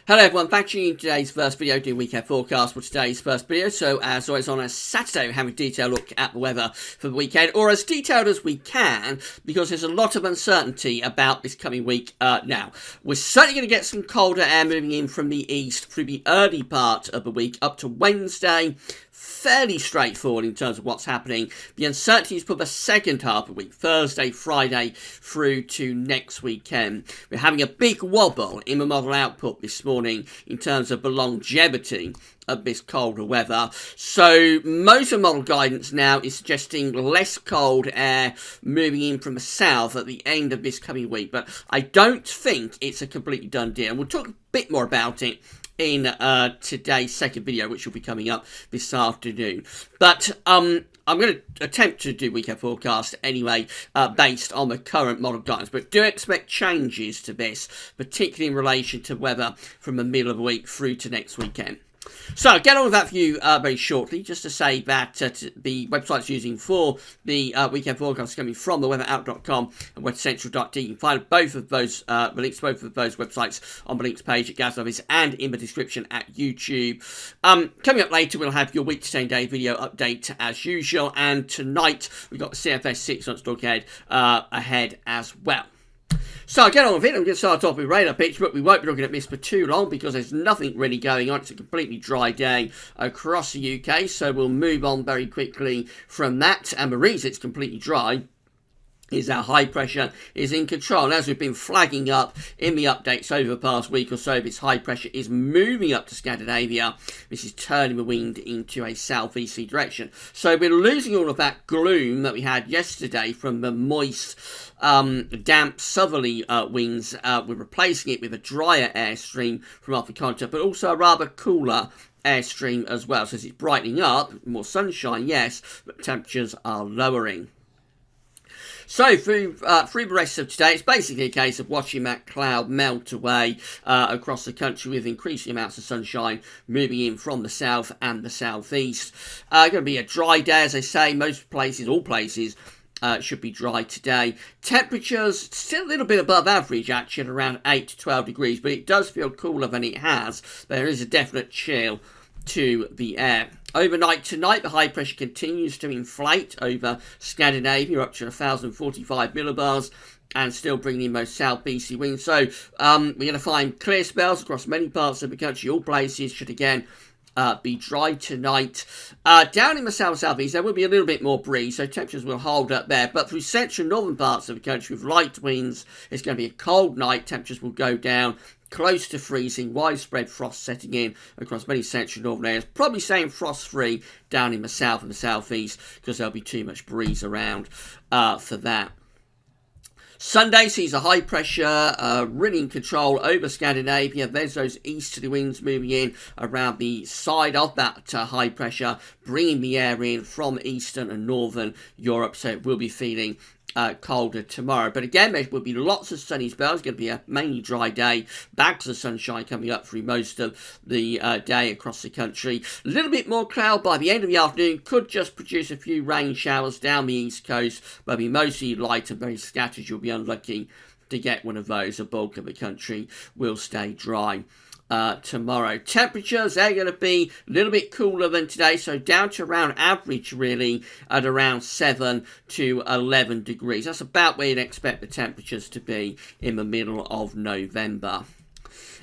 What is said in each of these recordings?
Hello everyone, back to you in today's first video, doing weekend forecast for today's first video. So as always on a Saturday, we're having a detailed look at the weather for the weekend, or as detailed as we can, because there's a lot of uncertainty about this coming week now. We're certainly going to get some colder air moving in from the east through the early part of the week up to Wednesday. Fairly straightforward in terms of what's happening. The uncertainty is for the second half of the week, Thursday, Friday, through to next weekend. We're having a big wobble in the model output this morning in terms of the longevity of this colder weather. So most of the model guidance now is suggesting less cold air moving in from the south at the end of this coming week. But I don't think it's a completely done deal. And we'll talk a bit more about it in today's second video, which will be coming up this afternoon. But I'm going to attempt to do weekend forecast anyway, based on the current model guidance. But do expect changes to this, particularly in relation to weather from the middle of the week through to next weekend. So I'll get on with that for you very shortly, just to say that the websites using for the weekend forecast is coming from theweatherout.com and weathercentral.de. You can find both of those links to both of those websites on the links page at Gaz Office and in the description at YouTube. Coming up later, we'll have your week to 10 day video update as usual, and tonight we've got the CFS 6 months look ahead as well. So I'll get on with it. I'm going to start off with radar picture, but we won't be looking at this for too long because there's nothing really going on. It's a completely dry day across the UK, so we'll move on very quickly from that. And the reason it's completely dry is our high pressure is in control. And as we've been flagging up in the updates over the past week or so, this high pressure is moving up to Scandinavia. This is turning the wind into a southeasterly direction. So we're losing all of that gloom that we had yesterday from the moist, damp southerly winds. We're replacing it with a drier airstream from off the continent, but also a rather cooler airstream as well. So as it's brightening up, more sunshine, yes, but temperatures are lowering. So through the rest of today, it's basically a case of watching that cloud melt away across the country with increasing amounts of sunshine moving in from the south and the southeast. Going to be a dry day, as I say. Most places, all places, should be dry today. Temperatures still a little bit above average, actually, at around 8 to 12 degrees, but it does feel cooler than it has. There is a definite chill to the air. Overnight tonight, the high pressure continues to inflate over Scandinavia up to 1,045 millibars and still bringing in most southeasterly winds. So we're going to find clear spells across many parts of the country. All places should again be dry tonight. Down in the southeast, there will be a little bit more breeze, so temperatures will hold up there. But through central and northern parts of the country with light winds, it's going to be a cold night. Temperatures will go down close to freezing, widespread frost setting in across many central northern areas. Probably staying frost-free down in the south and the southeast because there'll be too much breeze around for that. Sunday sees a high pressure really in control over Scandinavia. There's those easterly winds moving in around the side of that high pressure, bringing the air in from eastern and northern Europe, so it will be feeling colder tomorrow. But again, there will be lots of sunny spells. It's going to be a mainly dry day. Bags of sunshine coming up through most of the day across the country. A little bit more cloud by the end of the afternoon. Could just produce a few rain showers down the east coast. They'll be mostly light and very scattered. You'll be unlucky to get one of those. The bulk of the country will stay dry tomorrow. Temperatures, they're going to be a little bit cooler than today, so down to around average really at around 7 to 11 degrees. That's about where you'd expect the temperatures to be in the middle of November.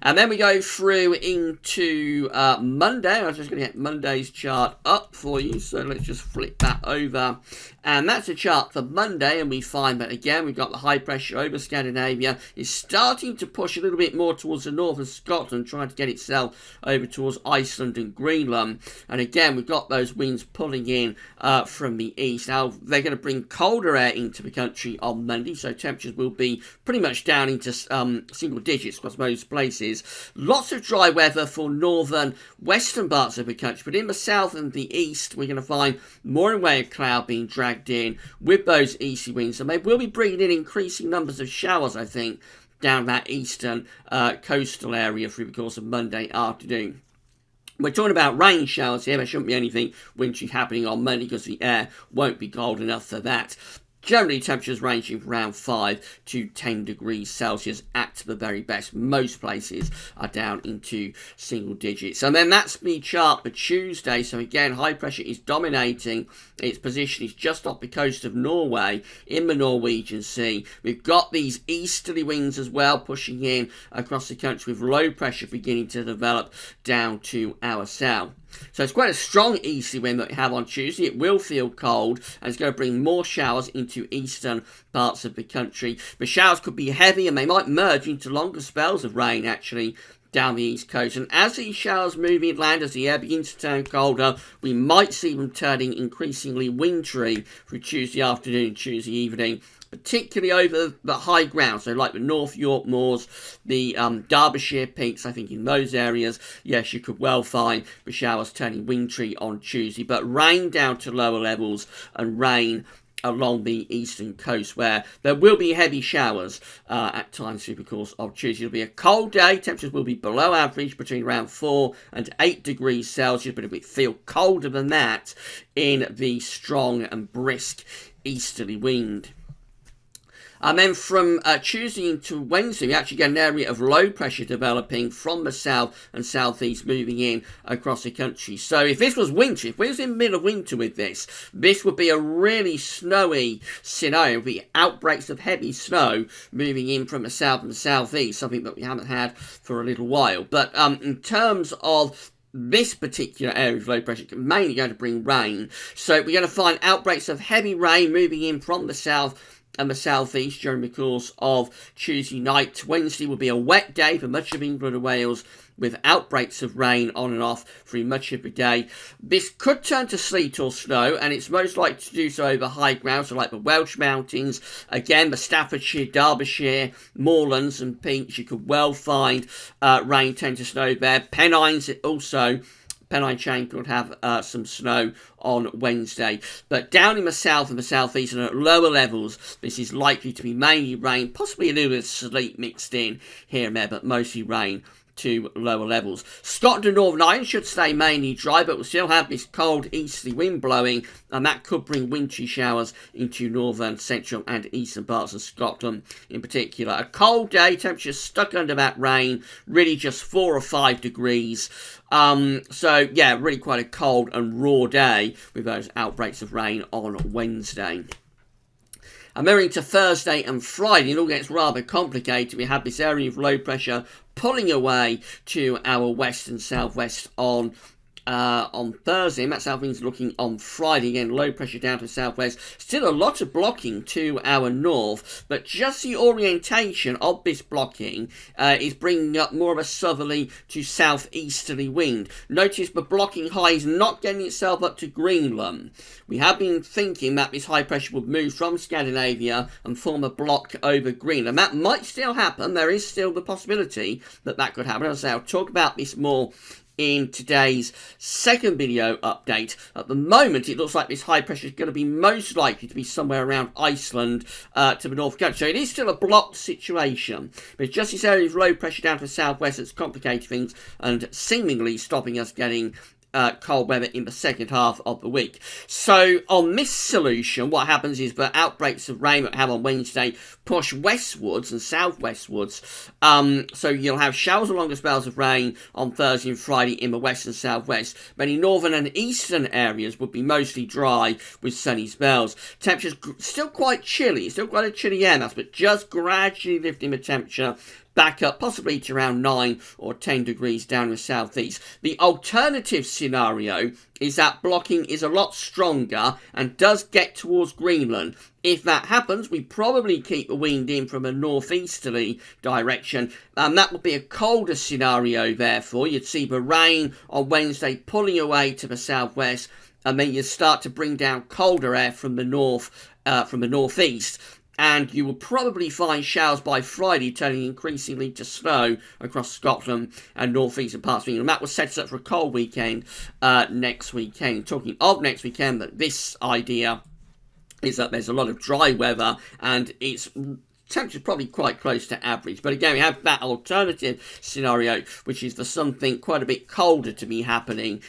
And then we go through into Monday. I'm just going to get Monday's chart up for you. So let's just flip that over. And that's a chart for Monday. And we find that, again, we've got the high pressure over Scandinavia. It's starting to push a little bit more towards the north of Scotland, trying to get itself over towards Iceland and Greenland. And again, we've got those winds pulling in from the east. Now, they're going to bring colder air into the country on Monday. So temperatures will be pretty much down into single digits across most places. Lots of dry weather for northern, western parts of the country, but in the south and the east, we're going to find more in way of cloud being dragged in with those easterly winds, and they will be bringing in increasing numbers of showers, I think, down that eastern coastal area through the course of Monday afternoon. We're talking about rain showers here. There shouldn't be anything wintry happening on Monday because the air won't be cold enough for that. Generally, temperatures ranging from around 5 to 10 degrees Celsius at the very best. Most places are down into single digits. And then that's the chart for Tuesday. So again, high pressure is dominating. Its position is just off the coast of Norway in the Norwegian Sea. We've got these easterly winds as well pushing in across the country with low pressure beginning to develop down to our south. So it's quite a strong easterly wind that we have on Tuesday. It will feel cold and it's going to bring more showers into eastern parts of the country. The showers could be heavy and they might merge into longer spells of rain actually down the east coast. And as these showers move inland, as the air begins to turn colder, we might see them turning increasingly wintry through Tuesday afternoon and Tuesday evening, particularly over the high ground, so like the North York Moors, the Derbyshire Peaks. I think in those areas, yes, you could well find the showers turning wintry on Tuesday, but rain down to lower levels and rain along the eastern coast where there will be heavy showers at times through the course of Tuesday. It'll be a cold day. Temperatures will be below average between around 4 and 8 degrees Celsius, but it will feel colder than that in the strong and brisk easterly wind. And then from Tuesday into Wednesday, we actually get an area of low pressure developing from the south and southeast moving in across the country. So if this was winter, if we was in the middle of winter with this would be a really snowy scenario. It would be outbreaks of heavy snow moving in from the south and the southeast, something that we haven't had for a little while. But in terms of this particular area of low pressure, mainly going to bring rain. So we're going to find outbreaks of heavy rain moving in from the south and the southeast during the course of Tuesday night. Wednesday will be a wet day for much of England and Wales, with outbreaks of rain on and off through much of the day. This could turn to sleet or snow, and it's most likely to do so over high ground, so like the Welsh Mountains, again the Staffordshire, Derbyshire, moorlands and peaks. You could well find rain tend to snow there. Pennines also. Pennine Chain could have some snow on Wednesday. But down in the south and the southeast and at lower levels, this is likely to be mainly rain, possibly a little bit of sleet mixed in here and there, but mostly rain to lower levels. Scotland and Northern Ireland should stay mainly dry, but we'll still have this cold easterly wind blowing, and that could bring wintry showers into northern, central and eastern parts of Scotland in particular. A cold day, temperatures stuck under that rain, really just 4 or 5 degrees. So yeah, really quite a cold and raw day with those outbreaks of rain on Wednesday. And moving to Thursday and Friday, it all gets rather complicated. We have this area of low pressure pulling away to our west and southwest on Thursday, and that's how things are looking on Friday. Again, low pressure down to the southwest. Still a lot of blocking to our north, but just the orientation of this blocking is bringing up more of a southerly to southeasterly wind. Notice the blocking high is not getting itself up to Greenland. We have been thinking that this high pressure would move from Scandinavia and form a block over Greenland. That might still happen. There is still the possibility that that could happen. As I say, I'll talk about this more in today's second video update. At the moment, it looks like this high pressure is going to be most likely to be somewhere around Iceland to the north of the country. So it is still a blocked situation, but it's just this area of low pressure down to the southwest that's complicating things and seemingly stopping us getting cold weather in the second half of the week. So on this solution, what happens is the outbreaks of rain that we have on Wednesday push westwards and southwestwards. So you'll have showers and longer spells of rain on Thursday and Friday in the west and southwest. Many northern and eastern areas would be mostly dry with sunny spells. Temperatures still quite chilly, still quite a chilly air mass, but just gradually lifting the temperature back up, possibly to around 9 or 10 degrees down in the southeast. The alternative scenario is that blocking is a lot stronger and does get towards Greenland. If that happens, we probably keep the wind in from a northeasterly direction. That would be a colder scenario, therefore. You'd see the rain on Wednesday pulling away to the southwest, and then you start to bring down colder air from the north, from the northeast. And you will probably find showers by Friday turning increasingly to snow across Scotland and northeastern parts of England. That will set us up for a cold weekend next weekend. Talking of next weekend, that this idea is that there's a lot of dry weather and it's temperature's probably quite close to average. But again, we have that alternative scenario, which is for something quite a bit colder to be happening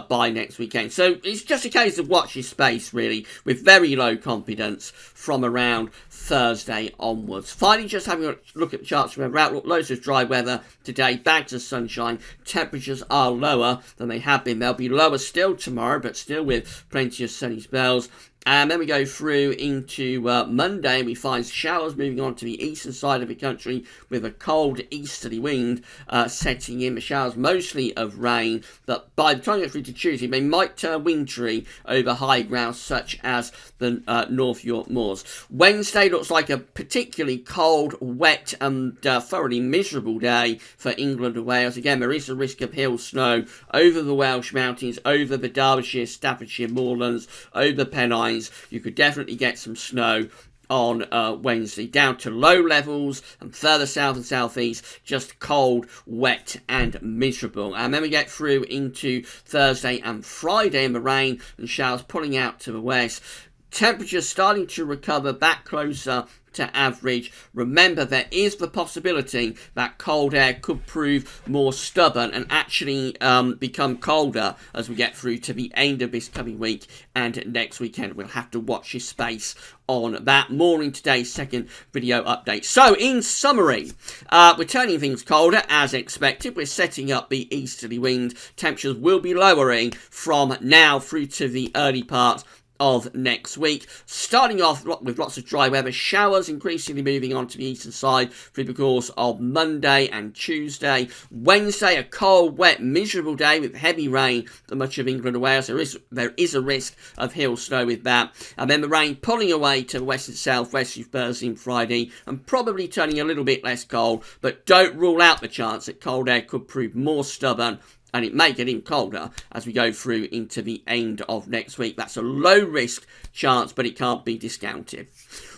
by next weekend. So it's just a case of watch your space, really, with very low confidence from around Thursday onwards. Finally, just having a look at the charts from weather outlook. Loads of dry weather today, bags of sunshine. Temperatures are lower than they have been. They'll be lower still tomorrow, but still with plenty of sunny spells. And then we go through into Monday, and we find showers moving on to the eastern side of the country with a cold easterly wind setting in. The showers mostly of rain, but by the time we get through to Tuesday, they might turn wintry over high ground such as the North York Moors. Wednesday looks like a particularly cold, wet and thoroughly miserable day for England and Wales. Again, there is a risk of hill snow over the Welsh mountains, over the Derbyshire, Staffordshire moorlands, over Pennines. You could definitely get some snow on Wednesday, down to low levels, and further south and southeast, just cold, wet and miserable. And then we get through into Thursday and Friday, and the rain and showers pulling out to the west. Temperatures starting to recover back closer to average. Remember, there is the possibility that cold air could prove more stubborn and actually become colder as we get through to the end of this coming week and next weekend. We'll have to watch your space on that. More in today's second video update. So, in summary, we're turning things colder as expected. We're setting up the easterly wind. Temperatures will be lowering from now through to the early part of next week. Starting off with lots of dry weather, showers increasingly moving on to the eastern side through the course of Monday and Tuesday. Wednesday, a cold, wet, miserable day with heavy rain for much of England and Wales. There is a risk of hill snow with that. And then the rain pulling away to the west and southwest through Thursday and Friday, and probably turning a little bit less cold, but don't rule out the chance that cold air could prove more stubborn, and it may get even colder as we go through into the end of next week. That's a low risk chance, but it can't be discounted.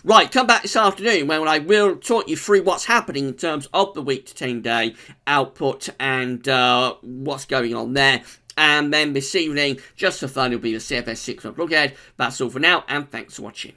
Right, come back this afternoon when I will talk you through what's happening in terms of the week to 10 day output and what's going on there. And then this evening, just for fun, it'll be the CFS 6 month look ahead. That's all for now, and thanks for watching.